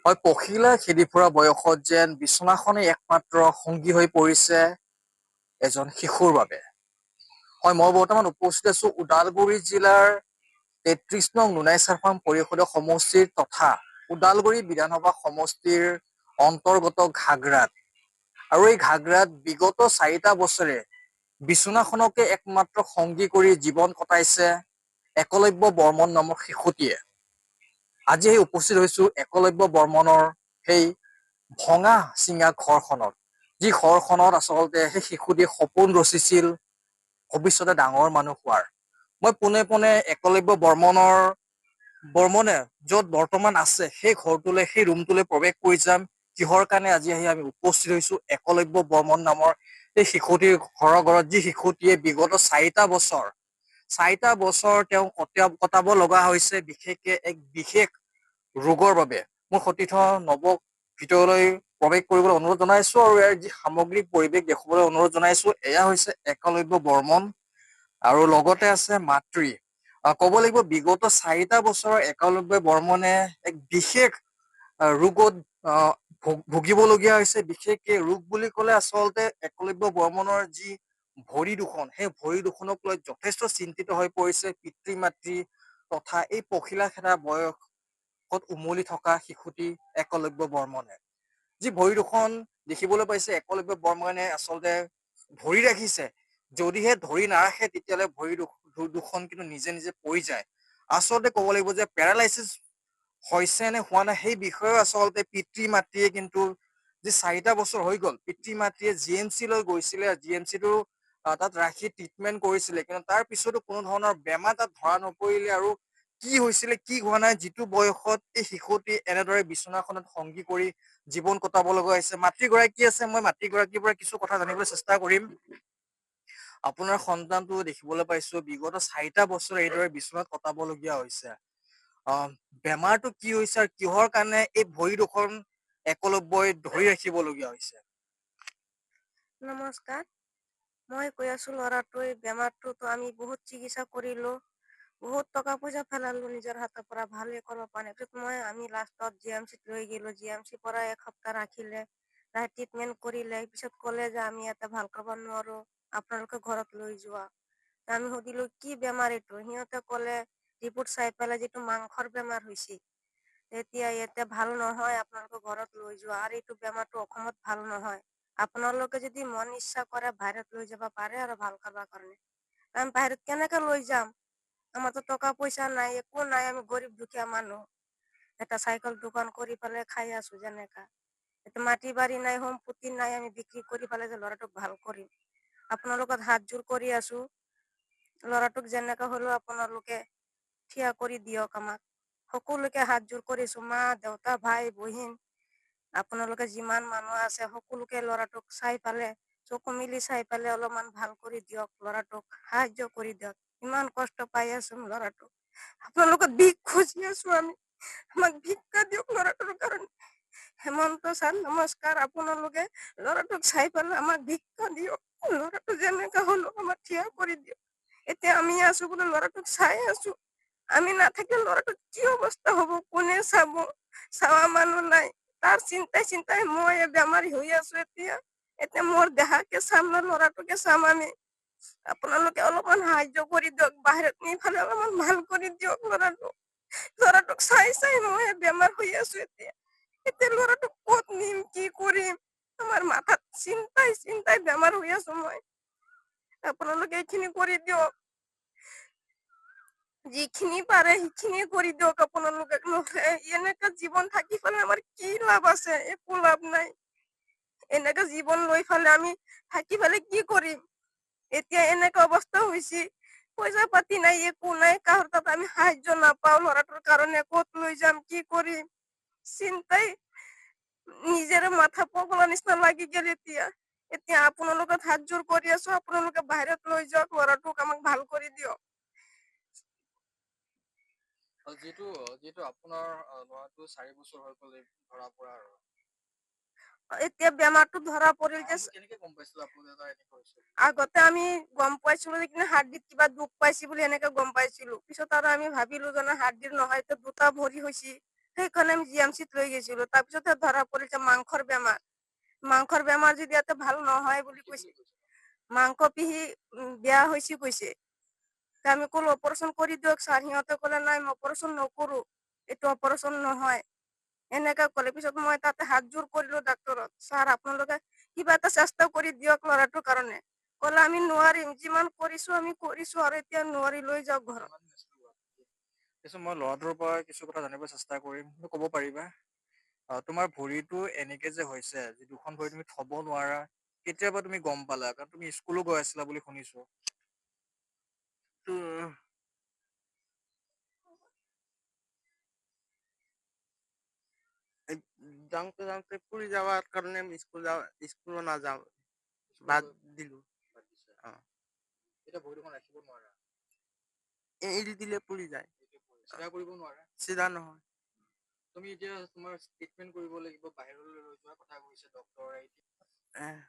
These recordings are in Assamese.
হয়, পখিলা খেদি ফুৰা বয়সত যেন বিচনাখনেই একমাত্ৰ সংগী হৈ পৰিছে এজন শিশুৰ বাবে। হয়, মই বৰ্তমান উপস্থিত আছো ওদালগুৰি জিলাৰ ৩৩ নং নুনাইচাৰ ফাৰ্ম পৰিষদীয় সমষ্টিৰ তথা ওদালগুৰি বিধানসভা সমষ্টিৰ অন্তৰ্গত ঘাগৰাত। আৰু এই ঘাগৰাত বিগত ৪টা বছৰে বিচনাখনকে একমাত্ৰ সংগী কৰি জীৱন কটাইছে একলব্য বৰ্মন নামৰ শিশুটিয়ে। আজি সেই উপস্থিত হৈছো একলব্য বৰ্মনৰ সেই ভঙা চিঙা ঘৰখনত, যি ঘৰখনত আচলতে সেই শিশুটিয়ে সপোন ৰচিছিল ভৱিষ্যতে ডাঙৰ মানুহ হোৱাৰ। মই পোনে পোনে একলব্য বৰ্মনে য'ত বৰ্তমান আছে সেই ঘৰটোলৈ, সেই ৰুমটোলৈ প্ৰৱেশ কৰি যাম। কিহৰ কাৰণে আজি আহি আমি উপস্থিত হৈছো একলব্য বৰ্মন নামৰ এই শিশুটিৰ ঘৰত, যি শিশুটিয়ে বিগত ৪টা বছৰ তেওঁ কটাব লগা হৈছে বিশেষকে এক বিশেষ ৰোগৰ বাবে। মোৰ সতীৰ্থ নৱক ভিতৰলৈ প্ৰৱেশ কৰিবলৈ অনুৰোধ জনাইছো আৰু ইয়াৰ যি সামগ্ৰিক পৰিৱেশ দেখুৱাবলৈ অনুৰোধ জনাইছো। এয়া হৈছে একলব্য বৰ্মন আৰু লগতে আছে মাতৃ। ক'ব লাগিব বিগত ৪টা বছৰৰ একলব্য বৰ্মনে এক বিশেষ ৰোগত ভুগিবলগীয়া হৈছে। বিশেষকে ৰোগ বুলি ক'লে আচলতে একলব্য বৰ্মনৰ যি ভৰি দুখন, সেই ভৰি দুখনক লৈ যথেষ্ট চিন্তিত হৈ পৰিছে পিতৃ মাতৃ তথা এই পখিলা খেদা বয়সত উমলি থকা শিশুটি একলব্য বৰ্মনে। যি ভৰি দুখন দেখিবলৈ পাইছে একলব্য বৰ্মনে আচলতে ধৰি ৰাখিছে, যদিহে ধৰি নাৰাখে তেতিয়াহ'লে ভৰি দুখন কিন্তু নিজে নিজে পৰি যায়। আচলতে ক'ব লাগিব যে পেৰালাইচিছ হৈছে নে হোৱা নাই সেই বিষয়েও আচলতে পিতৃ মাতৃয়ে কিন্তু যি ৪টা বছৰ হৈ গ'ল, পিতৃ মাতৃয়ে GMC লৈ গৈছিলে, GMCটো তাত ৰাখি ট্ৰিটমেণ্ট কৰিছিলে, কিন্তু তাৰ পিছতো কোনো ধৰণৰ বেমাৰ তাত ধৰা নপৰিলে। আৰু কি হৈছিলে কি হোৱা নাই, যিটো বয়সত এই শিশুটি এনেদৰে বিচনাখনত সংগী কৰি জীৱন কটাব লগা হৈছে। মাতৃগৰাকী আছে, মই মাতৃগৰাকীৰ পৰা কিছু কথা জানিবলৈ চেষ্টা কৰিম। আপোনাৰ সন্তানটো দেখিবলৈ পাইছো বিগত ৪টা বছৰ এইদৰে বিচনাত কটাবলগীয়া হৈছে। বেমাৰটো কি হৈছে আৰু কিহৰ কাৰণে এই ভৰি দুখন একলব্যই ধৰি ৰাখিবলগীয়া হৈছে? নমস্কাৰ, মই কৈ আছো ল'ৰাটোৰ বেমাৰটোতো আমি বহুত চিকিৎসা কৰিলো, বহুত টকা পইচা পেলালো নিজৰ হাতৰ পৰা, ভালে কৰিব পৰা নাই। আমি লাষ্টত GMCত লৈ গেলো, GMCৰ পৰা এসপ্তাহ ৰাখিলে, ট্ৰিটমেণ্ট কৰিলে, পিছত ক'লে যে আমি ইয়াতে ভাল কৰিব নোৱাৰো, আপোনালোকে ঘৰত লৈ যোৱা। আমি সুধিলো কি বেমাৰ এইটো, সিহঁতে ক'লে ৰিপৰ্ট চাই পেলাই যিটো মাংসৰ বেমাৰ হৈছে, তেতিয়া ইয়াতে ভাল নহয়, আপোনালোকে ঘৰত লৈ যোৱা। আৰু এইটো বেমাৰটো অসমত ভাল নহয়, আপোনালোকে যদি মন ইচ্ছা কৰে বাহিৰত লৈ যাব পাৰে আৰু ভাল কৰাৰ কাৰণে। আমি বাহিৰত কেনেকে লৈ যাম, আমাৰতো টকা পইচা নাই, একো নাই, আমি গৰীব দুখীয়া মানুহ। এটা চাইকেল দোকান কৰি পেলাই খাই আছো যেনেকা। এটা মাটি বাৰী নাই, সম্পত্তি নাই, আমি বিক্ৰী কৰি পেলাই যে ল'ৰাটোক ভাল কৰিম। আপোনালোকক হাত জোৰ কৰি আছো, ল'ৰাটোক যেনেকা হলেও আপোনালোকে থিয় কৰি দিয়ক। আমাক সকলোকে হাত জোৰ কৰিছো, মা দেউতা ভাই বহিন আপোনালোকে যিমান মানুহ আছে সকলোকে ল'ৰাটোক চাই পালে, চকু মিলি চাই পালে অলপমান ভাল কৰি দিয়ক, ল'ৰাটোক সাহায্য কৰি দিয়ক। ইমান কষ্ট পাই আছো ল'ৰাটোক, আপোনালোকক ভিক খুজি আছো আমি, আমাক ভিক্ষা দিয়ক ল'ৰাটোৰ কাৰণে। হেমন্ত ছাৰ নমস্কাৰ, আপোনালোকে ল'ৰাটোক চাই পেলাই আমাক ভিক্ষা দিয়ক, ল'ৰাটো যেনেকা হলো আমাক থিয় কৰি দিয়ক। এতিয়া আমি আছো বোলে ল'ৰাটোক চাই আছো, আমি নাথাকিলে ল'ৰাটোক কি অৱস্থা হব, কোনে চাব, চাৱা মানুহ নাই। তাৰ চিন্তাই চিন্তাই মই বেমাৰী হৈ আছো। এতিয়া মোৰ দেহাকে চাম না ল'ৰাটোকে চাম আমি। আপোনালোকে অলপমান সাহায্য কৰি দিয়ক, বাহিৰত নি ফালে অলপমান ভাল কৰি দিয়ক ল'ৰাটোক চাই চাই মই বেমাৰ হৈ আছো। এতিয়া ল'ৰাটোক ক'ত নিম, কি কৰিম, আমাৰ মাথাত চিন্তাই চিন্তাই বেমাৰ হৈ আছো মই। আপোনালোকে এইখিনি কৰি দিয়ক, যিখিনি পাৰে সেইখিনি কৰি দিয়ক আপোনালোকে। এনেকা জীৱন থাকি পেলাই আমাৰ কি লাভ আছে, একো লাভ নাই। এনেকা জীৱন লৈ ফালে আমি থাকি ফালে কি কৰিম। এতিয়া এনেকা অৱস্থা হৈছে, পইচা পাতি নাই, একো নাই, কাৰো তাত আমি সাহায্য নাপাও ল'ৰাটোৰ কাৰণে। ক'ত লৈ যাম, কি কৰিম, চিন্তাই নিজেৰে মাথা পগলা নিচিনা লাগি গেল। এতিয়া আপোনালোকক হাত জোৰ কৰি আছো, আপোনালোকে বাহিৰত লৈ যাওক, ল'ৰাটোক আমাক ভাল কৰি দিয়ক। যিটো যিটো আপোনাৰ ল'ৰাটো 4 বছৰ হৈ গ'ল ধৰা পৰা, আৰু এতিয়া বেমাৰটো ধৰা পৰিল যে, কেনেকে গম পাইছিল আপোনালোকে এনেকুৱা হৈছে? আগতে আমি গম পাইছিলো যে হাৰ্ডিত কিবা দুখ পাইছি বুলি এনেকে গম পাইছিলো। পিছত আৰু আমি ভাবিলো যে হাৰ্ডিৰ নহয়, দুটা ভৰি হৈছি, সেইকাৰণে আমি জিএমচিত লৈ গৈছিলো। তাৰপিছতহে ধৰা পৰিছে মাংসৰ বেমাৰ যদি ইয়াতে ভাল নহয় বুলি কৈছে। মাংস পিহি বেয়া হৈছে কৈছে। তে আমি ক'লো অপাৰেশ্যন কৰি দিয়ক ছাৰ। সিহঁতে ক'লে নাই মই অপাৰেশ্যন নকৰো, এইটো অপাৰেশ্যন নহয়। এনেকে ক'লে। পিছত মই তাতে হাত জোৰ কৰিলো ডাক্তৰত, ছাৰ আপোনালোকে কিবা এটা চেষ্টা কৰি দিয়ক ল'ৰাটোৰ কাৰণে। ক'লে আমি নোৱাৰিম, যিমান কৰিছো আমি কৰিছো আৰু এতিয়া নোৱাৰি, লৈ যাওক ঘৰত। কিছু মই ল'ৰাটোৰ পৰা কিছু কথা জানিব চেষ্টা কৰিম, তুমি ক'ব পাৰিবা? তোমাৰ ভৰিটো এনেকে যে হৈছে, যে দুখন ভৰি তুমি থব নোৱাৰা, কেতিয়াবা তুমি গম পালা? কাৰণ তুমি স্কুলো গৈ আছিলা বুলি শুনিছো। তো এই যাওঁতে যাওঁতে পৰি যাওয়াৰ কাৰণে আমি স্কুলও নাযাওঁ, বাদ দিলো। অ, এতিয়া ভৰি দুখন ৰাখিব নোৱাৰা, এৰি দিলে পৰি যায়, চিধা কৰিব নোৱাৰা। চিধা নহয়। তুমি এতিয়া তোমাৰ ট্ৰিটমেন্ট কৰিব লাগিব, বাহিৰলৈ লৈ যোৱাৰ কথা কৈছে ডক্তৰে। এহ,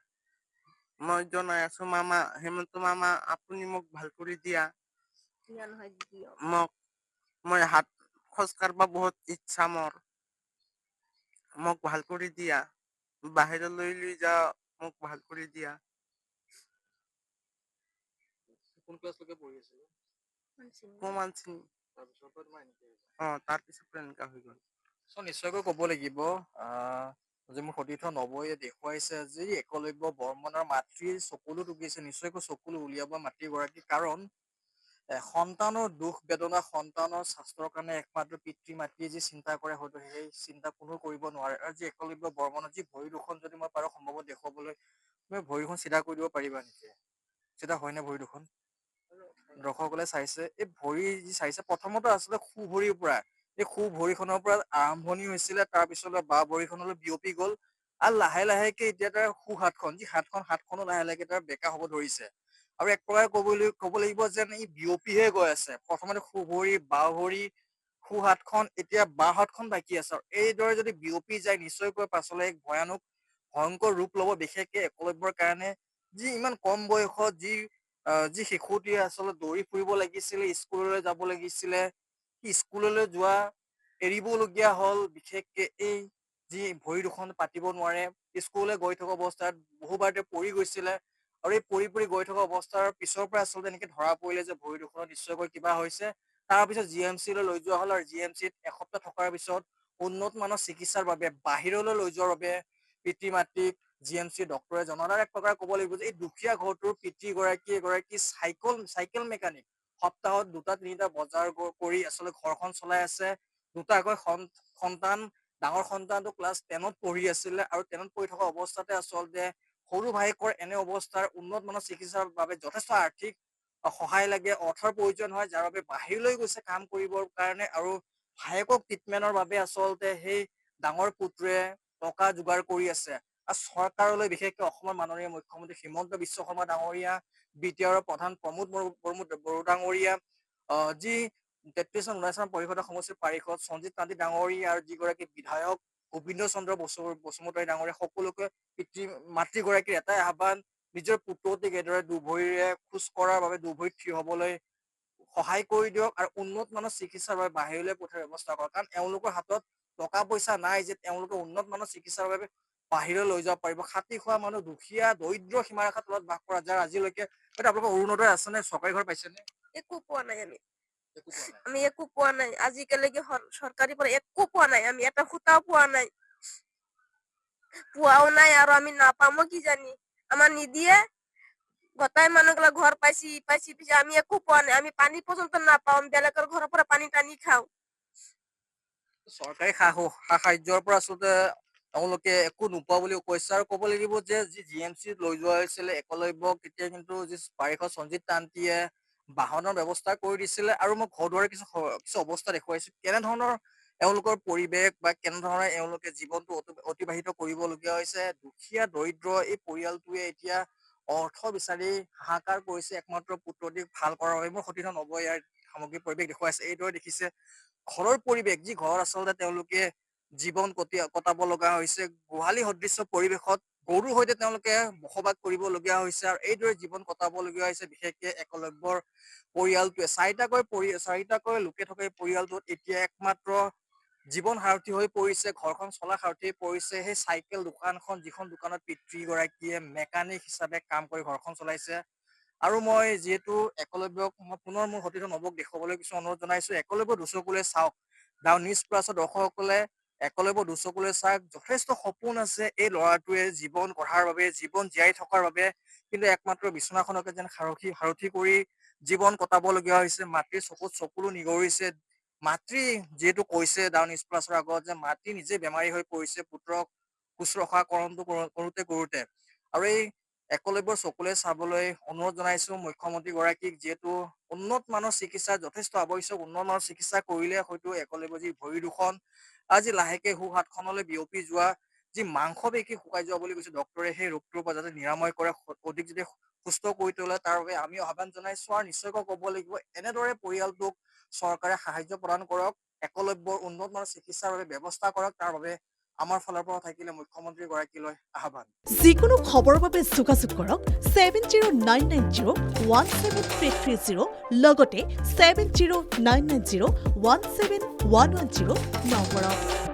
মই জনাই আছো মামা, হেমন্ত মামা আপুনি মোক ভাল কৰি দিয়া। মোক মই হাত খোজ কাঢ়বা বহুত ইচ্ছা মোৰ, মোক ভাল কৰি দিয়া। বাহিৰলৈ লৈ যাওঁ, মোক ভাল কৰি দিয়া। কোন ক্লাছলৈকে পঢ়ি আছিলো? কমানচিনি। তাৰপিছৰ পৰা তোমাৰ এনেকে হৈছে। অ, তাৰপিছত এনেকা হৈ গ'ল। নিশ্চয়কৈ ক'ব লাগিব, যে মোৰ সতীৰ্থ নৱয়ে দেখুৱাইছে যে একলব্য বৰ্মনৰ মাতৃৰ চকুলো টুকিছে। নিশ্চয়কৈ চকুলো উলিয়াব মাতৃগৰাকী, কাৰণ সন্তানৰ দুখ বেদনা, সন্তানৰ স্বাস্থ্যৰ কাৰণে একমাত্ৰ পিতৃ মাতৃয়ে যি চিন্তা কৰে, হয়তো সেই চিন্তা কোনো কৰিব নোৱাৰে। আৰু যি একলব্য বৰ্মনৰ যি ভৰি দুখন যদি মই পাৰো সম্ভৱত দেখুৱাবলৈ, তুমি ভৰিখন চিধা কৰি দিব পাৰিবা নেকি? চিধা হয় নে ভৰি দুখন? দৰ্শকসকলে চাইছে, এই ভৰি যি চাইছে, প্ৰথমতে আচলতে সোঁ ভৰিৰ পৰা, এই সোঁ ভৰিখনৰ পৰা আৰম্ভণি হৈছিলে, তাৰ পিছলৈ বাঁ ভৰিখনলৈ বিয়পি গ'ল, আৰু লাহে লাহেকে এতিয়া তাৰ সোঁ হাতখন, যি হাতখনো লাহে লাহেকে তাৰ বেকা হ'ব ধৰিছে। আৰু এক প্ৰকাৰে ক'ব লাগিব যেন ই বিয়পিহে গৈ আছে। প্ৰথমতে সোঁ ভৰি, বাওঁ ভৰি, সোঁ হাতখন, এতিয়া বাওঁ হাতখন বাকী আছে। আৰু এইদৰে যদি বিয়পি যায়, নিশ্চয়কৈ পাছলৈ এক ভয়ংকৰ ৰূপ ল'ব, বিশেষকে একলব্যৰ কাৰণে, যি ইমান কম বয়সত যি শিশুটিয়ে আচলতে দৌৰি ফুৰিব লাগিছিলে, স্কুললৈ যাব লাগিছিলে, স্কুললৈ যোৱা এৰিবলগীয়া হ'ল। বিশেষকে এই যি ভৰি দুখন পাতিব নোৱাৰে, স্কুললৈ গৈ থকা অৱস্থাত বহুবাৰ তেওঁ পৰি গৈছিলে, আৰু এই পৰি গৈ থকা অৱস্থাৰ পিছৰ পৰা আচলতে এনেকে ধৰা পৰিলে যে ভৰি দুখনত নিশ্চয়কৈ কিবা হৈছে। তাৰ পিছত GMC লৈ যোৱা হ'ল, আৰু GMCত এসপ্তাহ থকাৰ পিছত উন্নত মানৰ চিকিৎসাৰ বাবে বাহিৰলৈ লৈ যোৱাৰ বাবে পিতৃ মাতৃক GMC ডক্তৰে জনালে। এক প্ৰকাৰে ক'ব লাগিব যে এই দুখীয়া ঘৰটোৰ পিতৃ এগৰাকী চাইকেল মেকানিক, সপ্তাহত 2-3টা বজাৰ কৰি আচলতে ঘৰখন চলাই আছে। দুটাকৈ সন্তান, ডাঙৰ সন্তানটো ক্লাছ 10ত পঢ়ি আছিলে, আৰু 10ত পঢ়ি থকা অৱস্থাতে আচলতে সৰু ভায়েকৰ এনে অৱস্থাৰ উন্নত মানৰ চিকিৎসাৰ বাবে যথেষ্ট আৰ্থিক সহায় লাগে, অৰ্থৰ প্ৰয়োজন হয়, যাৰ বাবে বাহিৰলৈ গৈছে কাম কৰিবৰ কাৰণে। আৰু ভায়েকক ট্ৰিটমেন্টৰ বাবে আচলতে সেই ডাঙৰ পুত্ৰে টকা যোগাৰ কৰি আছে। আৰু চৰকাৰলৈ, বিশেষকে অসমৰ মাননীয় মুখ্যমন্ত্ৰী হিমন্ত বিশ্ব শৰ্মা ডাঙৰীয়া, BTR প্ৰধান প্ৰমোদ বড়ো ডাঙৰীয়া, যি 33 চন 19 চন পৰিষদৰ সমষ্টিৰ পাৰিষদ সঞ্জিত কান্তি ডাঙৰীয়া, আৰু যিগৰাকী বিধায়ক গোবিন্দ চন্দ্ৰ বসুমতাৰী ডাঙৰীয়া, সকলোকে মাতৃগৰাকীৰ এটাই আহ্বান, নিজৰ পুত্ৰটিক এইদৰে দুভৰিৰে খোজ কঢ়াৰ বাবে, দুভৰিত থিয় হবলৈ সহায় কৰি দিয়ক, আৰু উন্নত মানৰ চিকিৎসাৰ বাবে বাহিৰলৈ পঠিওৱাৰ ব্যৱস্থা কৰক। কাৰণ এওঁলোকৰ হাতত টকা পইচা নাই যে তেওঁলোকে উন্নত মানৰ চিকিৎসাৰ বাবে বাহিৰলৈ লৈ যাব পাৰিব। খাটি খোৱা মানুহ, দুখীয়া দৰিদ্ৰ সীমাৰেখাৰ তলত বাস কৰা, যাৰ আজিলৈকে আপোনালোকৰ অৰুণোদয় আছে নে? চৰকাৰী ঘৰ পাইছে নে? একো পোৱা নাই আমি। একো পোৱা নাই। আমি একো পোৱা নাই আজিকালৈকে, চৰকাৰী পৰা একো পোৱা নাই। আমি এটা সূতাও পোৱা নাই, পোৱাও নাই, আৰু আমি নাপামো কি জানি। আমাৰ নিদিয়ে, গোটাই মানুহবিলাক ঘৰ পাইছি পিছে আমি একো পোৱা নাই। আমি পানী পৰ্যন্ত নাপাওঁ, বেলেগৰ ঘৰৰ পৰা পানী টানি খাওঁ। চৰকাৰী সাহায্যৰ পৰা আচলতে তেওঁলোকে একো নোপোৱা বুলি কৈছে। আৰু ক'ব লাগিব যে যি GMCত লৈ যোৱা হৈছিলে একলব্যক, তেতিয়া কিন্তু যি পাৰিষদ সঞ্জিত কান্তিয়ে বাহনৰ ব্যৱস্থা কৰি দিছিলে। আৰু মই ঘৰ দুৱাৰৰ কিছু অৱস্থা দেখুৱাইছো, কেনেধৰণৰ এওঁলোকৰ পৰিৱেশ বা কেনেধৰণে এওঁলোকে জীৱনটো অতিবাহিত কৰিবলগীয়া হৈছে। দুখীয়া দৰিদ্ৰ এই পৰিয়ালটোৱে এতিয়া অৰ্থ বিচাৰি হাহাকাৰ কৰিছে, একমাত্ৰ পুত্ৰটিক ভাল কৰাৰ বাবে। মোৰ সতীৰ্থ নৱয়ে ইয়াৰ সামগ্ৰিক পৰিৱেশ দেখুৱাইছে। এইদৰে দেখিছে ঘৰৰ পৰিৱেশ, যি ঘৰত আচলতে তেওঁলোকে জীৱন কটাব লগা হৈছে, গোহালি সদৃশ্য পৰিৱেশত গৰুৰ সৈতে তেওঁলোকে বসবাস কৰিবলগীয়া হৈছে, আৰু এইদৰে জীৱন কটাবলগীয়া হৈছে। বিশেষকে একলব্যৰ পৰিয়ালটোৱে চাৰিটাকৈ লোকে থকা এই পৰিয়ালটোত এতিয়া একমাত্ৰ জীৱন সাৰথি হৈ পৰিছে, ঘৰখন চলা সাৰথি হৈ পৰিছে। সেই চাইকেল দোকানখন, যিখন দোকানত পিতৃগৰাকীয়ে মেকানিক হিচাপে কাম কৰি ঘৰখন চলাইছে। আৰু মই যিহেতু একলব্যক মই পুনৰ মোৰ সতীৰ্থ নৱক দেখুৱাবলৈ কিছু অনুৰোধ জনাইছো, একলব্য দুচকুলে চাওক। ডাউন নিউজ প্লাছৰ দৰ্শকসকলে একলব্য দুচকুলে চাওক। যথেষ্ট সপোন আছে এই ল'ৰাটোৱে জীৱন গঢ়াৰ বাবে, জীৱন জীয়াই থকাৰ বাবে, কিন্তু একমাত্ৰ বিচনাখনকে যেন সাৰথি কৰি জীৱন কটাবলগীয়া হৈছে। মাতৃৰ চকুত চকুলো নিগৰিছে। মাতৃ যিহেতু কৈছে ডাউন নিউজ প্লাছৰ আগত যে মাতৃ নিজে বেমাৰী হৈ পৰিছে পুত্ৰক শুশ্ৰূষা কৰোঁতে। আৰু এই একলব্যৰ চকুলে চাবলৈ অনুৰোধ জনাইছো মুখ্যমন্ত্ৰী গৰাকীক, যিহেতু উন্নত মানৰ চিকিৎসা যথেষ্ট আৱশ্যক। উন্নত মানৰ চিকিৎসা কৰিলে হয়তো একলব্য যি ভৰি দুখন আজি লাহেকে হাতখনলৈ বিয়পি যোৱা যি মাংস পেশী শুকাই যোৱা বুলি কৈছে ডক্তৰে, সেই ৰোগটোৰ পৰা যাতে নিৰাময় কৰে, অধিক যদি সুস্থ কৰি তোলে তাৰ বাবে আমি আহ্বান জনাইছো। আৰু নিশ্চয়কৈ ক'ব লাগিব, এনেদৰে পৰিয়ালটোক চৰকাৰে সাহায্য প্ৰদান কৰক, একলব্যৰ উন্নত মানৰ চিকিৎসাৰ বাবে ব্যৱস্থা কৰক। তাৰ বাবে আমাৰ ফালৰ পৰা থাকিলে মুখ্যমন্ত্ৰী গৰাকীলৈ আহ্বান। যিকোনো খবৰৰ বাবে যোগাযোগ কৰক 7099017330 লগতে 7099017110 নম্বৰত।